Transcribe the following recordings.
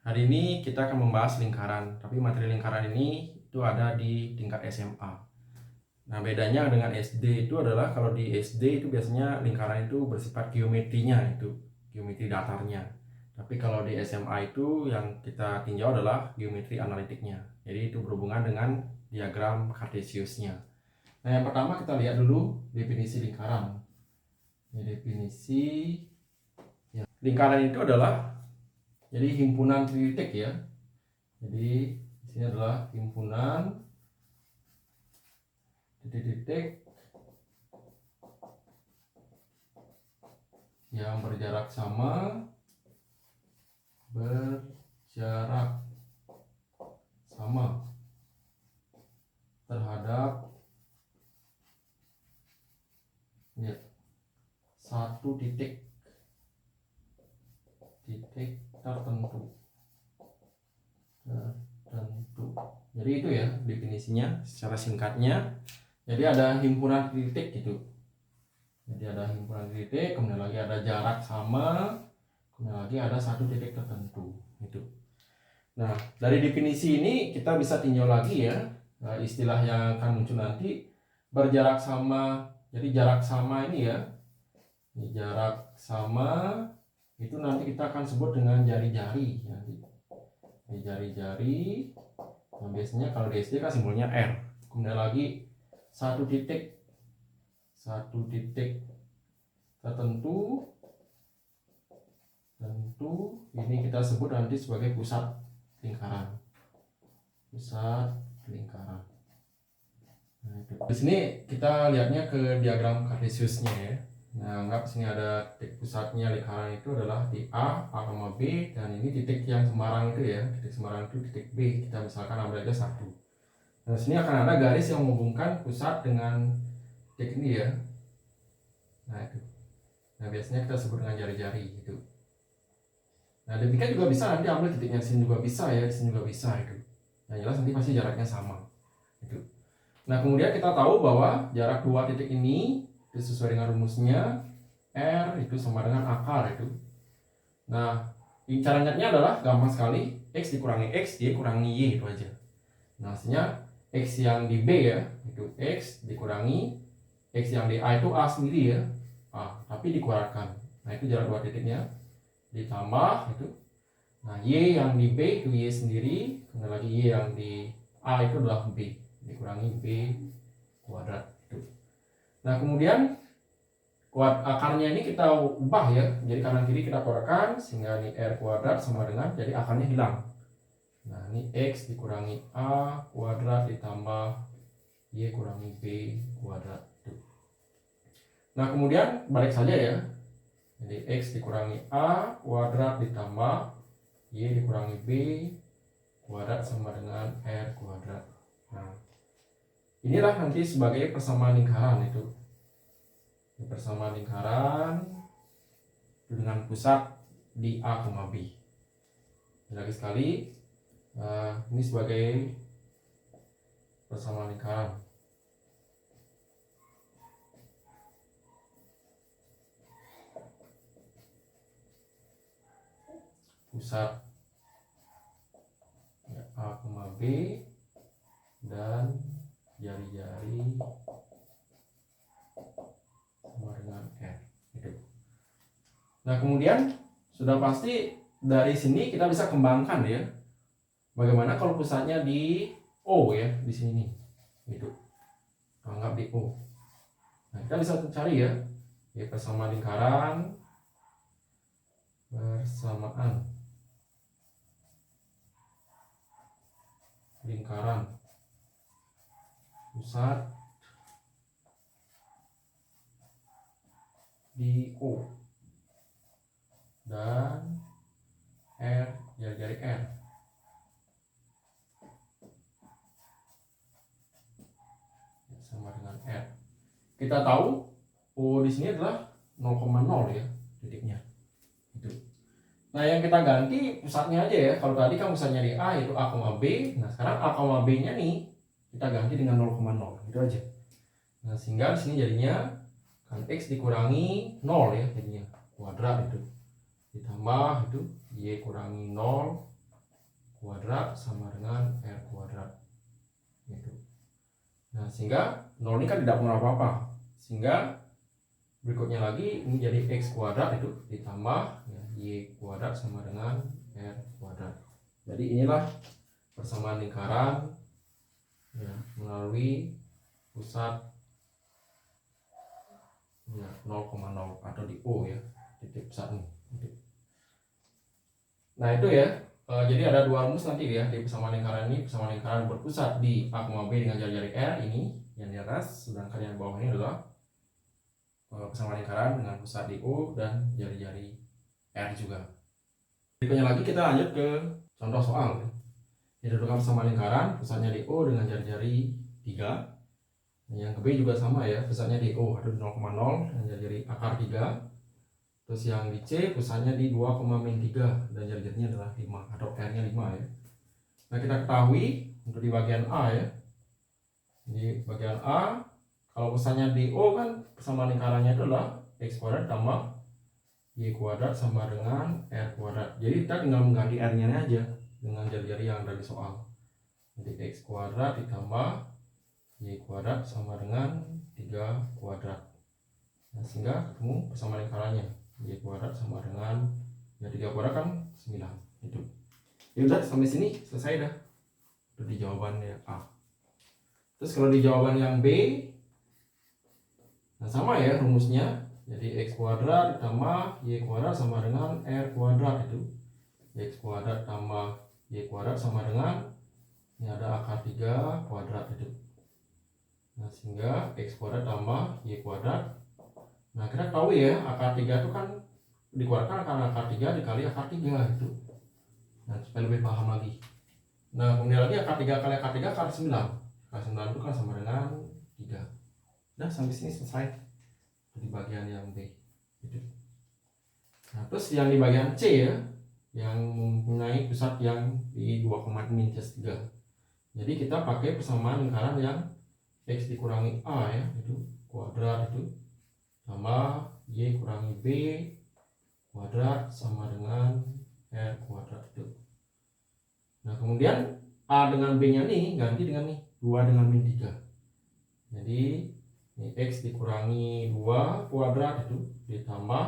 Hari ini kita akan membahas lingkaran, tapi materi lingkaran ini itu ada di tingkat SMA. Nah, bedanya dengan SD itu adalah kalau di SD itu biasanya lingkaran itu bersifat geometrinya, itu geometri datarnya. Tapi kalau di SMA itu yang kita tinjau adalah geometri analitiknya. Jadi itu berhubungan dengan diagram kartesiusnya. Nah, yang pertama kita lihat dulu definisi lingkaran. Definisi lingkaran itu adalah jadi himpunan titik ya. Jadi di sini adalah himpunan titik-titik yang berjarak sama terhadap ya, satu titik tertentu. Jadi itu ya definisinya secara singkatnya. Jadi ada himpunan titik gitu. Jadi ada himpunan titik, kemudian lagi ada jarak sama, kemudian lagi ada satu titik tertentu gitu. Nah, dari definisi ini kita bisa tinjau lagi ya istilah yang akan muncul nanti, berjarak sama. Jadi jarak sama ini ya, ini jarak sama itu nanti kita akan sebut dengan jari-jari ya. Ini jari-jari. Nah, biasanya kalau di SD kan simbolnya R. Kemudian lagi satu titik tertentu, ini kita sebut nanti sebagai pusat lingkaran. Nah, itu. Di sini kita lihatnya ke diagram kartesiusnya ya. Nah, anggap sini ada titik pusatnya lingkaran itu adalah di A, B, dan ini titik yang sembarang itu ya. Titik sembarang itu titik B. Kita misalkan ambil aja 1. Nah, sini akan ada garis yang menghubungkan pusat dengan titik ini ya. Nah, itu. Nah, biasanya kita sebut dengan jari-jari gitu. Nah, demikian juga bisa nanti ambil titiknya di sini juga bisa ya, di sini juga bisa gitu. Yang jelas nanti pasti jaraknya sama gitu. Nah, kemudian kita tahu bahwa jarak dua titik ini itu sesuai dengan rumusnya R itu sama dengan akar itu. Nah, cara ingatnya adalah gampang sekali, X dikurangi X, Y kurangi Y itu aja. Nah, hasilnya X yang di B ya, itu X dikurangi X yang di A itu A sendiri ya, A, tapi dikurangi. Nah, itu jarak dua titiknya, ditambah itu. Nah, Y yang di B itu Y sendiri, kemudian lagi Y yang di A itu adalah B, dikurangi B kuadrat itu. Nah, kemudian akarnya ini kita ubah ya, jadi kanan kiri kita kuadratkan sehingga ini R kuadrat sama dengan, jadi akarnya hilang. Nah, ini X dikurangi A kuadrat ditambah Y kurangi B kuadrat itu. Nah, kemudian balik saja ya, jadi X dikurangi A kuadrat ditambah Y dikurangi B kuadrat sama dengan R kuadrat. Nah, inilah nanti sebagai persamaan lingkaran itu. Persamaan lingkaran dengan pusat di A, B. Lagi sekali, ini sebagai persamaan lingkaran. Pusat A, B dan jari-jari sama dengan R gitu. Nah, kemudian sudah pasti dari sini kita bisa kembangkan ya. Bagaimana kalau pusatnya di O ya, di sini gitu. Anggap di O. Nah, kita bisa cari ya, persamaan lingkaran, pusat di O dan R, jari-jari R sama dengan R. Kita tahu O di sini adalah 0,0 ya titiknya itu. Nah, yang kita ganti pusatnya aja ya. Kalau tadi kan pusatnya di A itu A, B. Nah, sekarang A, B nya nih kita ganti dengan 0,0 itu aja. Nah, sehingga di sini jadinya kan X dikurangi 0 ya, jadinya kuadrat itu, ditambah itu Y kurangi 0 kuadrat sama dengan R kuadrat gitu. Nah sehingga 0 ini kan tidak pengaruh apa-apa, sehingga berikutnya lagi ini jadi X kuadrat itu ditambah ya, Y kuadrat sama dengan R kuadrat. Jadi inilah persamaan lingkaran ya, melalui pusat ya, 0,0 atau di O ya, titik pusat ini. Nah itu ya, jadi ada dua rumus nanti ya di persamaan lingkaran ini. Persamaan lingkaran berpusat di A, B dengan jari-jari R ini yang di atas, sedangkan yang bawah ini adalah persamaan lingkaran dengan pusat di O dan jari-jari R juga. Berikutnya lagi kita lanjut ke contoh soal. Didudukan persamaan lingkaran, pusatnya di O dengan jari-jari 3. Yang ke B juga sama ya, pusatnya di O atau 0,0 dan jari-jari akar 3. Terus yang di C pusatnya di 2,-3 dan jari-jarinya adalah 5 atau R-nya 5 ya. Nah kita ketahui untuk di bagian A ya, di bagian A kalau pusatnya di O kan persamaan lingkarannya adalah X kuadrat tambah Y kuadrat sama dengan R kuadrat. Jadi kita tinggal mengganti R-nya aja dengan jari-jari yang ada di soal. Jadi X kuadrat ditambah Y kuadrat sama dengan 3 kuadrat. Nah, sehingga ketemu persamaan lingkarannya. Y kuadrat sama dengan ya 3 kuadrat kan 9 itu. Ya udah sampai sini selesai dah. Itu di jawabannya A. Terus kalau di jawaban yang B, nah sama ya rumusnya. Jadi X kuadrat ditambah Y kuadrat sama dengan R kuadrat itu. X kuadrat tambah Y kuadrat sama dengan ini ada akar 3 kuadrat itu. Nah sehingga X kuadrat tambah Y kuadrat. Nah kita tahu ya akar 3 itu kan dikeluarkan karena akar 3 dikali akar 3 itu. Nah supaya lebih paham lagi. Nah kemudian lagi akar 3 kali akar 3 akar 9. Akar 9 itu kan sama dengan 3. Nah sampai sini selesai di bagian yang B gitu. Nah terus yang di bagian C ya, yang mempunyai pusat yang di 2,-3. Jadi kita pakai persamaan lingkaran yang X dikurangi A ya, itu kuadrat itu tambah Y kurangi B kuadrat sama dengan R kuadrat itu. Nah kemudian A dengan B nya nih ganti dengan nih 2 dengan min 3. Jadi ini X dikurangi 2 kuadrat itu ditambah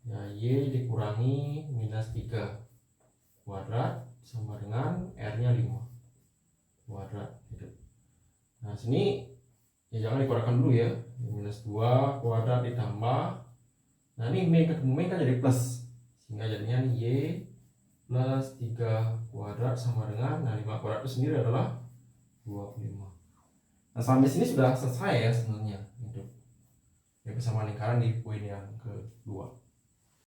ya Y dikurangi minus 3 kuadrat sama dengan R nya 5 kuadrat gitu. Nah sini ya jangan dikeluarkan dulu ya, minus 2 kuadrat ditambah, nah ini min ketemu min kan jadi plus, sehingga jadinya Y plus 3 kuadrat sama dengan, nah 5 kuadrat itu sendiri adalah 25. Nah sampai sini sudah selesai ya sebenarnya itu ya persamaan lingkaran di poin yang kedua.